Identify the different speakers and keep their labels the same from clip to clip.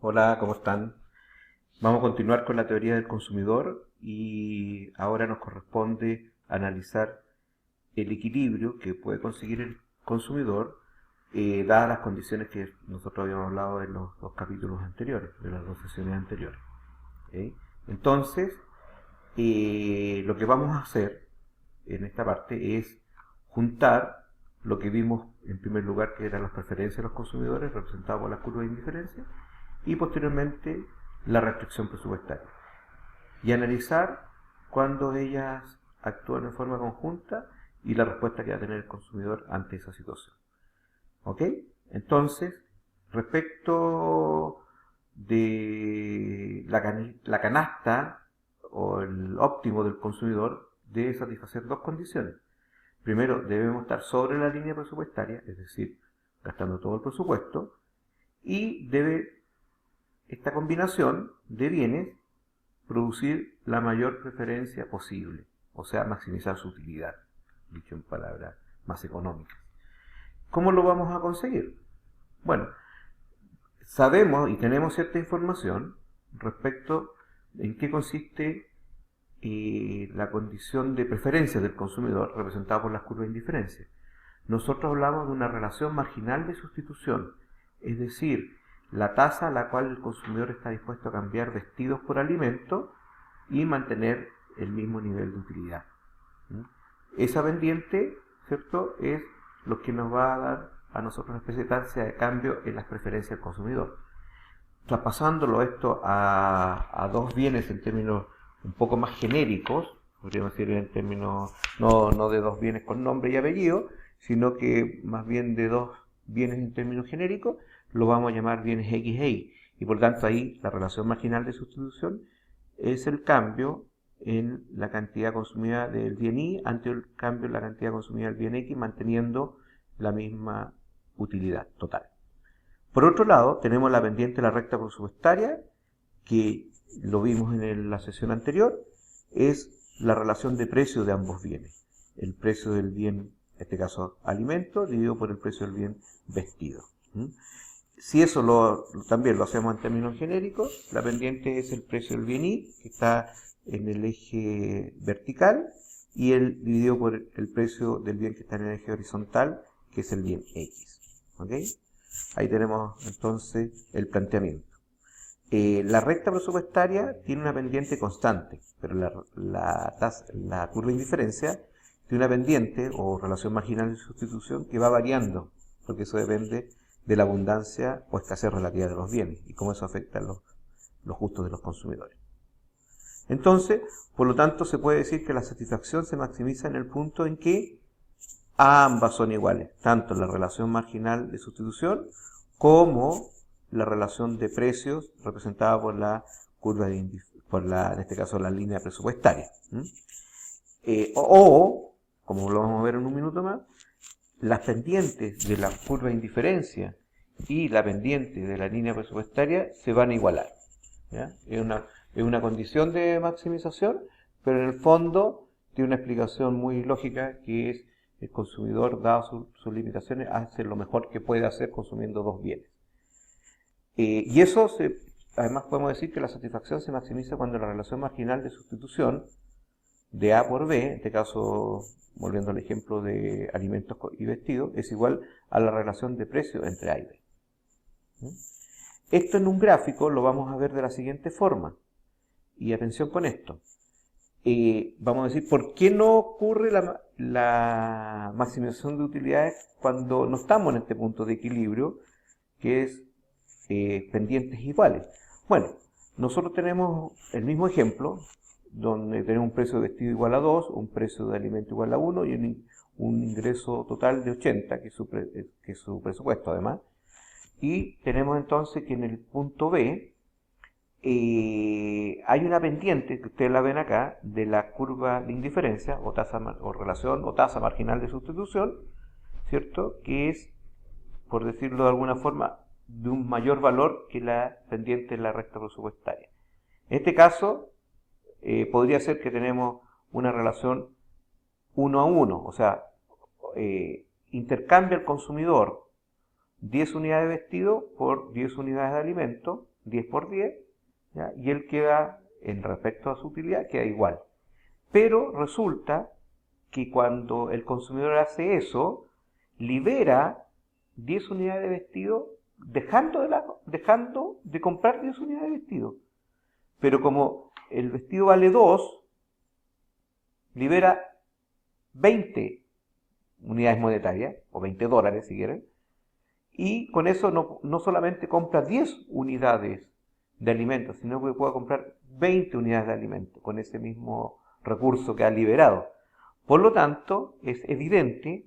Speaker 1: Hola, ¿cómo están? Vamos a continuar con la teoría del consumidor y ahora nos corresponde analizar el equilibrio que puede conseguir el consumidor dadas las condiciones que nosotros habíamos hablado en los dos capítulos anteriores, de las dos sesiones anteriores. ¿Ok? Entonces, lo que vamos a hacer en esta parte es juntar lo que vimos en primer lugar, que eran las preferencias de los consumidores representadas por las curvas de indiferencia, y posteriormente la restricción presupuestaria. Y analizar cuándo ellas actúan en forma conjunta y la respuesta que va a tener el consumidor ante esa situación. ¿Ok? Entonces, respecto de la canasta o el óptimo del consumidor, debe satisfacer dos condiciones. Primero, debemos estar sobre la línea presupuestaria, es decir, gastando todo el presupuesto, y debe esta combinación de bienes producir la mayor preferencia posible, o sea, maximizar su utilidad, dicho en palabras más económicas. ¿Cómo lo vamos a conseguir? Bueno, sabemos y tenemos cierta información respecto en qué consiste la condición de preferencia del consumidor representada por las curvas de indiferencia. Nosotros hablamos de una relación marginal de sustitución, es decir, la tasa a la cual el consumidor está dispuesto a cambiar vestidos por alimentos y mantener el mismo nivel de utilidad. Esa pendiente, ¿cierto?, es lo que nos va a dar a nosotros una especie de tasa de cambio en las preferencias del consumidor. Traspasándolo esto a dos bienes en términos un poco más genéricos, podríamos decir en términos no de dos bienes con nombre y apellido, sino que más bien de dos bienes en términos genéricos, lo vamos a llamar bienes X e Y. Y por tanto ahí la relación marginal de sustitución es el cambio en la cantidad consumida del bien Y ante el cambio en la cantidad consumida del bien X, manteniendo la misma utilidad total. Por otro lado, tenemos la pendiente de la recta presupuestaria, que lo vimos en la sesión anterior, es la relación de precio de ambos bienes. El precio del bien, en este caso alimento, dividido por el precio del bien vestido. Si eso también lo hacemos en términos genéricos, la pendiente es el precio del bien Y, que está en el eje vertical, y el dividido por el precio del bien que está en el eje horizontal, que es el bien X. ¿Ok? Ahí tenemos entonces el planteamiento. La recta presupuestaria tiene una pendiente constante, pero la curva de indiferencia tiene una pendiente o relación marginal de sustitución que va variando, porque eso depende de la abundancia o escasez relativa de los bienes y cómo eso afecta a los gustos de los consumidores. Entonces, por lo tanto, se puede decir que la satisfacción se maximiza en el punto en que ambas son iguales, tanto la relación marginal de sustitución como la relación de precios representada por la curva en este caso, la línea presupuestaria. Como lo vamos a ver en un minuto más, las pendientes de la curva de indiferencia y la pendiente de la línea presupuestaria se van a igualar. ¿Ya? Es una condición de maximización, pero en el fondo tiene una explicación muy lógica, que es el consumidor, dado sus limitaciones, hace lo mejor que puede hacer consumiendo dos bienes. Y eso, además podemos decir que la satisfacción se maximiza cuando la relación marginal de sustitución de A por B, en este caso, volviendo al ejemplo de alimentos y vestidos, es igual a la relación de precio entre A y B. Esto en un gráfico lo vamos a ver de la siguiente forma. Y atención con esto. Vamos a decir, ¿por qué no ocurre la maximización de utilidades cuando no estamos en este punto de equilibrio, que es pendientes iguales? Bueno, nosotros tenemos el mismo ejemplo, donde tenemos un precio de vestido igual a 2, un precio de alimento igual a 1 y un ingreso total de 80, que es su presupuesto además. Y tenemos entonces que en el punto B hay una pendiente, que ustedes la ven acá, de la curva de indiferencia, o tasa o relación o tasa marginal de sustitución, ¿cierto? Que es, por decirlo de alguna forma, de un mayor valor que la pendiente de la recta presupuestaria. En este caso, podría ser que tenemos una relación 1 a 1, o sea, intercambia el consumidor 10 unidades de vestido por 10 unidades de alimento, 10 por 10, ¿ya? Y él queda, en respecto a su utilidad, queda igual. Pero resulta que cuando el consumidor hace eso, libera 10 unidades de vestido dejando de comprar 10 unidades de vestido. Pero como el vestido vale 2, libera 20 unidades monetarias, o 20 dólares si quieren, y con eso no solamente compra 10 unidades de alimentos, sino que puede comprar 20 unidades de alimentos con ese mismo recurso que ha liberado. Por lo tanto, es evidente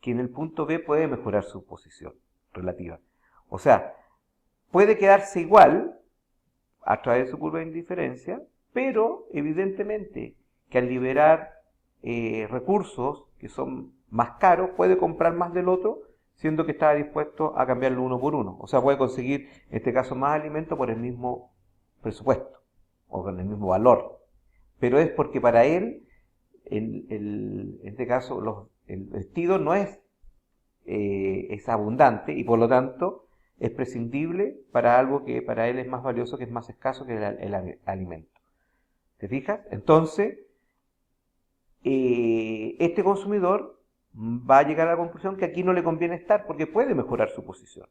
Speaker 1: que en el punto B puede mejorar su posición relativa. O sea, puede quedarse igual a través de su curva de indiferencia, pero evidentemente que al liberar recursos que son más caros, puede comprar más del otro, siendo que está dispuesto a cambiarlo uno por uno. O sea, puede conseguir, en este caso, más alimento por el mismo presupuesto, o con el mismo valor. Pero es porque para él, en este caso, el vestido no es abundante y por lo tanto es prescindible para algo que para él es más valioso, que es más escaso que el alimento. ¿Te fijas? Entonces, este consumidor va a llegar a la conclusión que aquí no le conviene estar porque puede mejorar su posición.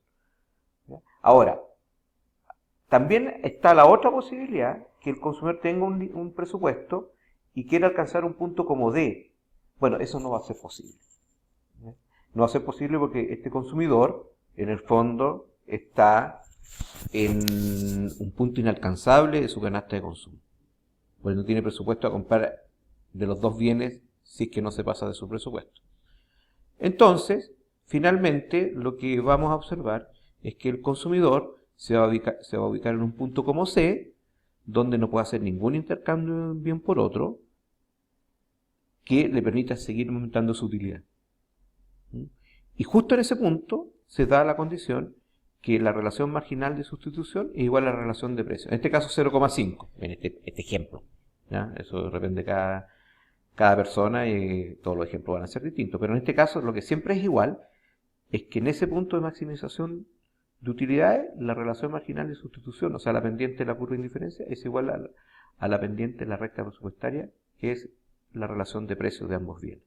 Speaker 1: ¿Ya? Ahora, también está la otra posibilidad, que el consumidor tenga un presupuesto y quiera alcanzar un punto como D. Bueno, eso no va a ser posible. ¿Ya? No va a ser posible porque este consumidor, en el fondo, está en un punto inalcanzable de su canasta de consumo. Porque no tiene presupuesto a comprar de los dos bienes si es que no se pasa de su presupuesto. Entonces, finalmente, lo que vamos a observar es que el consumidor se va a ubicar en un punto como C, donde no puede hacer ningún intercambio de un bien por otro que le permita seguir aumentando su utilidad. Y justo en ese punto se da la condición que la relación marginal de sustitución es igual a la relación de precio. En este caso 0,5, en este ejemplo. ¿Ya? Eso depende de cada persona y todos los ejemplos van a ser distintos. Pero en este caso lo que siempre es igual es que en ese punto de maximización de utilidades, la relación marginal de sustitución, o sea, la pendiente de la curva de indiferencia, es igual a la pendiente de la recta presupuestaria, que es la relación de precios de ambos bienes.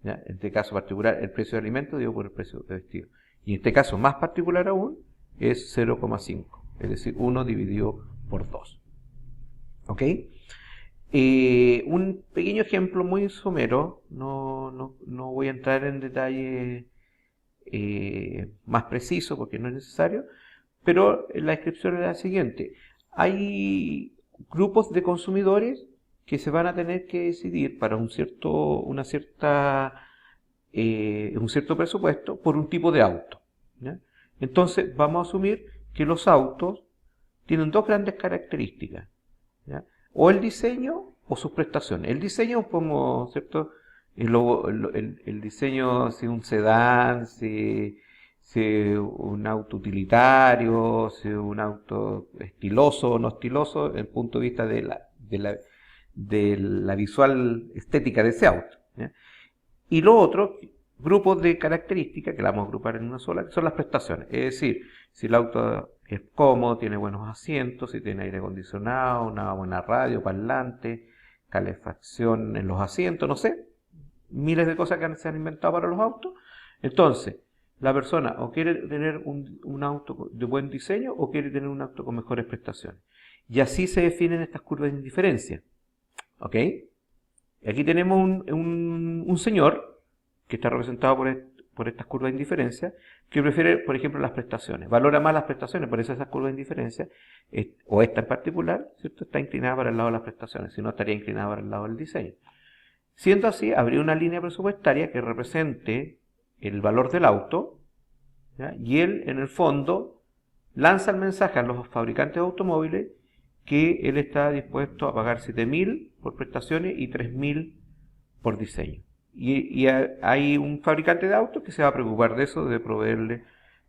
Speaker 1: ¿Ya? En este caso particular, el precio de alimento dividido por el precio de vestido. Y en este caso más particular aún, es 0,5, es decir, 1 dividido por 2. ¿Ok? Un pequeño ejemplo muy somero, no voy a entrar en detalle más preciso porque no es necesario, pero la descripción es la siguiente. Hay grupos de consumidores que se van a tener que decidir para un cierto presupuesto por un tipo de auto. ¿Ya? Entonces vamos a asumir que los autos tienen dos grandes características. ¿Ya? O el diseño o sus prestaciones. El diseño, como, ¿cierto? El diseño, si un sedán, si un auto utilitario, si un auto estiloso o no estiloso, desde el punto de vista de la visual estética de ese auto. ¿Ya? Y lo otro, grupos de características, que la vamos a agrupar en una sola, que son las prestaciones. Es decir, si el auto es cómodo, tiene buenos asientos, si tiene aire acondicionado, una buena radio, parlante, calefacción en los asientos, no sé, miles de cosas que se han inventado para los autos. Entonces, la persona o quiere tener un auto de buen diseño o quiere tener un auto con mejores prestaciones. Y así se definen estas curvas de indiferencia. ¿Ok? Aquí tenemos un señor que está representado por estas curvas de indiferencia, que prefiere, por ejemplo, las prestaciones. Valora más las prestaciones, por eso esas curvas de indiferencia, o esta en particular, ¿cierto? Está inclinada para el lado de las prestaciones, si no estaría inclinada para el lado del diseño. Siendo así, habría una línea presupuestaria que represente el valor del auto, ¿ya? Y él, en el fondo, lanza el mensaje a los fabricantes de automóviles que él está dispuesto a pagar 7.000 por prestaciones y 3.000 por diseño. Y hay un fabricante de autos que se va a preocupar de eso, de proveerle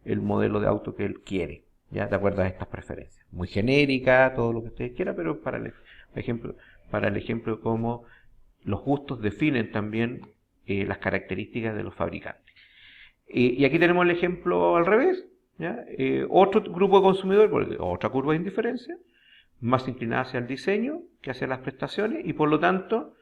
Speaker 1: el modelo de auto que él quiere, ya de acuerdo a estas preferencias. Muy genérica, todo lo que ustedes quieran, pero para el ejemplo cómo los gustos definen también las características de los fabricantes. Y aquí tenemos el ejemplo al revés. ¿ya? Otro grupo de consumidores, otra curva de indiferencia, más inclinada hacia el diseño que hacia las prestaciones, y por lo tanto,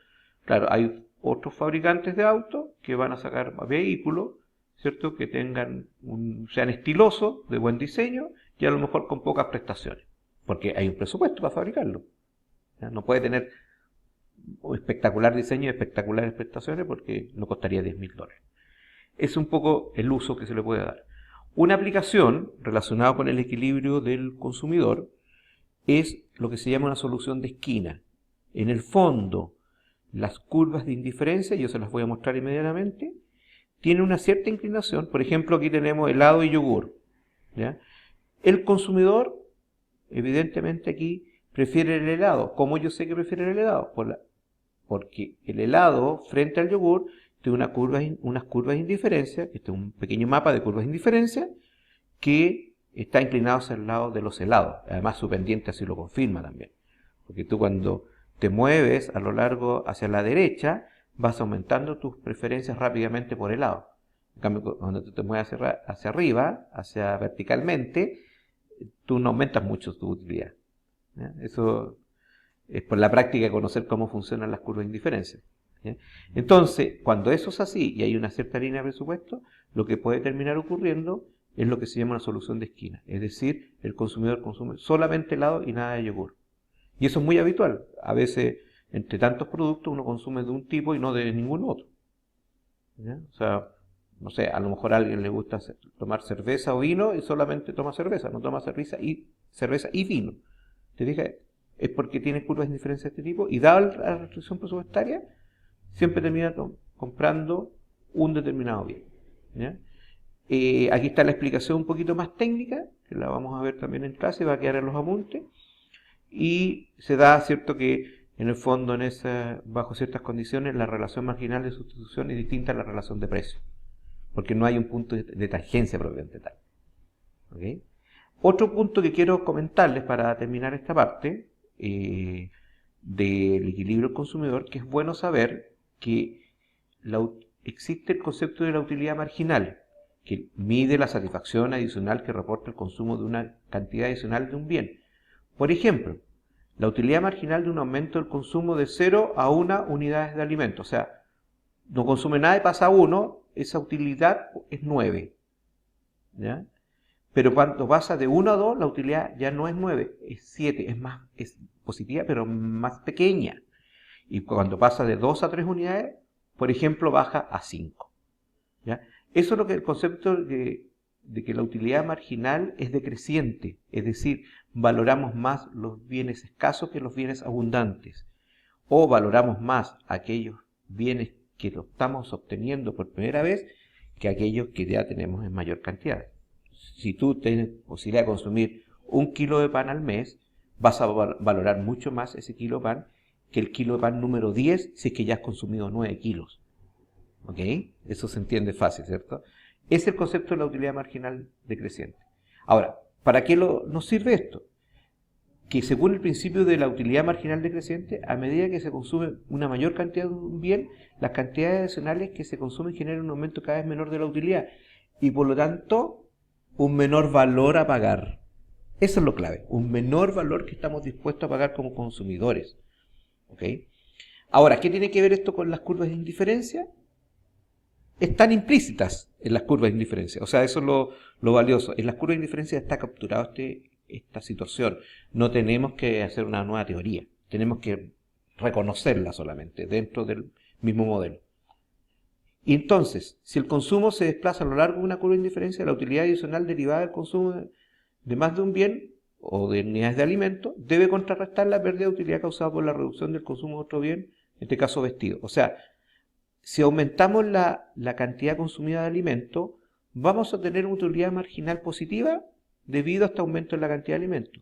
Speaker 1: claro, hay otros fabricantes de autos que van a sacar vehículos, ¿cierto?, que sean estilosos, de buen diseño, y a lo mejor con pocas prestaciones, porque hay un presupuesto para fabricarlo. ¿Ya? No puede tener un espectacular diseño y espectaculares prestaciones porque no costaría $10.000. Es un poco el uso que se le puede dar. Una aplicación relacionada con el equilibrio del consumidor es lo que se llama una solución de esquina. En el fondo, las curvas de indiferencia, yo se las voy a mostrar inmediatamente, tienen una cierta inclinación. Por ejemplo, aquí tenemos helado y yogur, ¿ya? El consumidor, evidentemente aquí, prefiere el helado. ¿Cómo yo sé que prefiere el helado? Porque el helado, frente al yogur, tiene unas curvas de indiferencia, este es un pequeño mapa de curvas de indiferencia, que está inclinado hacia el lado de los helados. Además, su pendiente así lo confirma también. Porque tú cuando te mueves a lo largo hacia la derecha, vas aumentando tus preferencias rápidamente por helado. En cambio, cuando tú te mueves hacia arriba, hacia verticalmente, tú no aumentas mucho tu utilidad. ¿Ya? Eso es por la práctica de conocer cómo funcionan las curvas de indiferencia. ¿Ya? Entonces, cuando eso es así y hay una cierta línea de presupuesto, lo que puede terminar ocurriendo es lo que se llama una solución de esquina. Es decir, el consumidor consume solamente helado y nada de yogur. Y eso es muy habitual. A veces, entre tantos productos, uno consume de un tipo y no de ningún otro. ¿Ya? O sea, no sé, a lo mejor a alguien le gusta tomar cerveza o vino y solamente toma cerveza, no toma cerveza y vino. ¿Te fijas? Es porque tiene curvas de indiferencia de este tipo y dada la restricción presupuestaria, siempre termina comprando un determinado bien. ¿Ya? Aquí está la explicación un poquito más técnica, que la vamos a ver también en clase, va a quedar en los apuntes. Y se da, cierto, que en el fondo, bajo ciertas condiciones, la relación marginal de sustitución es distinta a la relación de precio, porque no hay un punto de tangencia propiamente tal. ¿Okay? Otro punto que quiero comentarles para terminar esta parte del equilibrio del consumidor, que es bueno saber que existe el concepto de la utilidad marginal, que mide la satisfacción adicional que reporta el consumo de una cantidad adicional de un bien. Por ejemplo, la utilidad marginal de un aumento del consumo de 0 a 1 unidades de alimento. O sea, no consume nada y pasa a 1, esa utilidad es 9. ¿Ya? Pero cuando pasa de 1 a 2, la utilidad ya no es 9, es 7, es positiva, pero más pequeña. Y cuando pasa de 2 a 3 unidades, por ejemplo, baja a 5. ¿Ya? Eso es lo que el concepto de que la utilidad marginal es decreciente, es decir, valoramos más los bienes escasos que los bienes abundantes, o valoramos más aquellos bienes que lo estamos obteniendo por primera vez que aquellos que ya tenemos en mayor cantidad. Si tú tienes posibilidad de consumir 1 kilo de pan al mes, vas a valorar mucho más ese kilo de pan que el kilo de pan número 10 si es que ya has consumido 9 kilos. ¿Ok? Eso se entiende fácil, ¿cierto? Es el concepto de la utilidad marginal decreciente. Ahora, ¿para qué nos sirve esto? Que según el principio de la utilidad marginal decreciente, a medida que se consume una mayor cantidad de un bien, las cantidades adicionales que se consumen generan un aumento cada vez menor de la utilidad y por lo tanto un menor valor a pagar. Eso es lo clave, un menor valor que estamos dispuestos a pagar como consumidores. ¿Ok? Ahora, ¿qué tiene que ver esto con las curvas de indiferencia? Están implícitas en las curvas de indiferencia. O sea, eso es lo valioso. En las curvas de indiferencia está capturado esta situación. No tenemos que hacer una nueva teoría. Tenemos que reconocerla solamente dentro del mismo modelo. Y entonces, si el consumo se desplaza a lo largo de una curva de indiferencia, la utilidad adicional derivada del consumo de más de un bien o de unidades de alimento debe contrarrestar la pérdida de utilidad causada por la reducción del consumo de otro bien, en este caso vestido. O sea, si aumentamos la cantidad consumida de alimento, vamos a tener una utilidad marginal positiva debido a este aumento en la cantidad de alimento.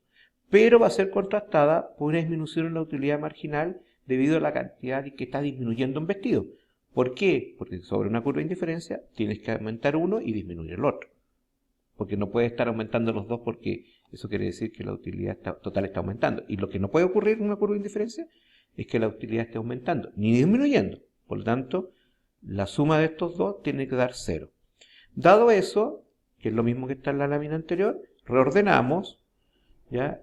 Speaker 1: Pero va a ser contrastada por una disminución en la utilidad marginal debido a la cantidad que está disminuyendo en vestido. ¿Por qué? Porque sobre una curva de indiferencia tienes que aumentar uno y disminuir el otro. Porque no puedes estar aumentando los dos porque eso quiere decir que la utilidad total está aumentando. Y lo que no puede ocurrir en una curva de indiferencia es que la utilidad esté aumentando ni disminuyendo. Por lo tanto, la suma de estos dos tiene que dar 0. Dado eso, que es lo mismo que está en la lámina anterior, reordenamos, ¿ya?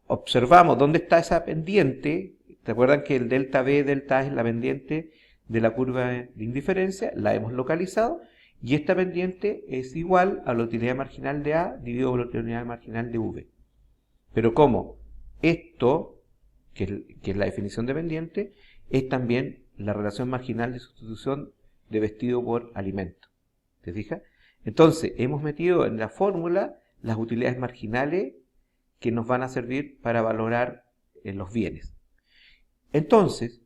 Speaker 1: Observamos dónde está esa pendiente. ¿Te acuerdan que el delta B, delta A es la pendiente de la curva de indiferencia? La hemos localizado y esta pendiente es igual a la utilidad marginal de A dividido por la utilidad marginal de V. Pero como esto, que es la definición de pendiente, es también la relación marginal de sustitución de vestido por alimento. ¿Te fijas? Entonces, hemos metido en la fórmula las utilidades marginales que nos van a servir para valorar los bienes. Entonces,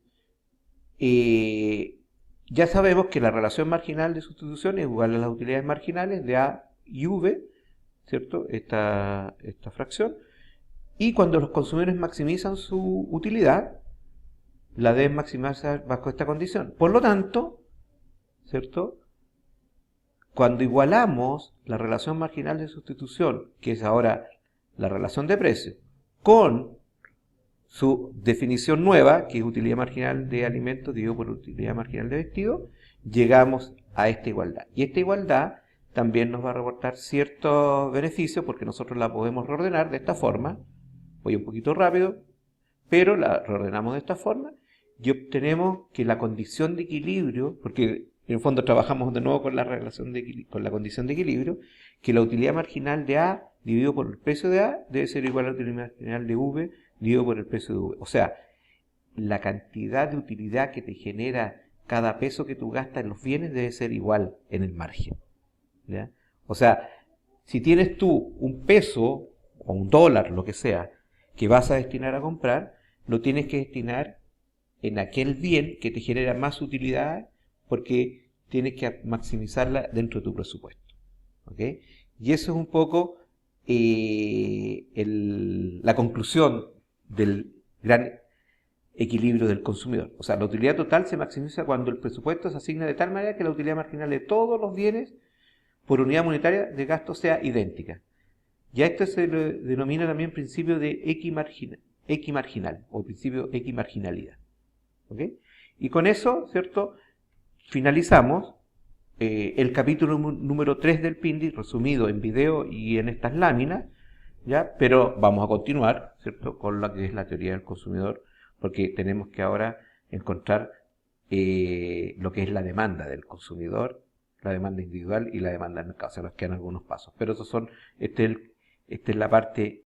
Speaker 1: ya sabemos que la relación marginal de sustitución es igual a las utilidades marginales de A y V, ¿cierto? Esta fracción. Y cuando los consumidores maximizan su utilidad, la deben maximizar bajo esta condición. Por lo tanto, ¿cierto? Cuando igualamos la relación marginal de sustitución, que es ahora la relación de precio, con su definición nueva, que es utilidad marginal de alimentos dividido por utilidad marginal de vestido, llegamos a esta igualdad. Y esta igualdad también nos va a reportar ciertos beneficios, porque nosotros la podemos reordenar de esta forma. Voy un poquito rápido, pero la reordenamos de esta forma y obtenemos que la condición de equilibrio, porque en el fondo trabajamos de nuevo con la relación con la condición de equilibrio, que la utilidad marginal de A dividido por el precio de A debe ser igual a la utilidad marginal de V dividido por el precio de V. O sea, la cantidad de utilidad que te genera cada peso que tú gastas en los bienes debe ser igual en el margen, ¿ya? O sea, si tienes tú un peso o un dólar, lo que sea, que vas a destinar a comprar, lo tienes que destinar en aquel bien que te genera más utilidad, porque tienes que maximizarla dentro de tu presupuesto. ¿Ok? Y eso es un poco la conclusión del gran equilibrio del consumidor. O sea, la utilidad total se maximiza cuando el presupuesto se asigna de tal manera que la utilidad marginal de todos los bienes por unidad monetaria de gasto sea idéntica. Ya esto se le denomina también principio de equimarginal o principio equimarginalidad. ¿Ok? Y con eso, ¿cierto? Finalizamos el capítulo número 3 del PINDI, resumido en video y en estas láminas, ¿ya? Pero vamos a continuar, ¿cierto? Con lo que es la teoría del consumidor, porque tenemos que ahora encontrar lo que es la demanda del consumidor, la demanda individual y la demanda del mercado. Se nos quedan algunos pasos, pero esos son, esta es la parte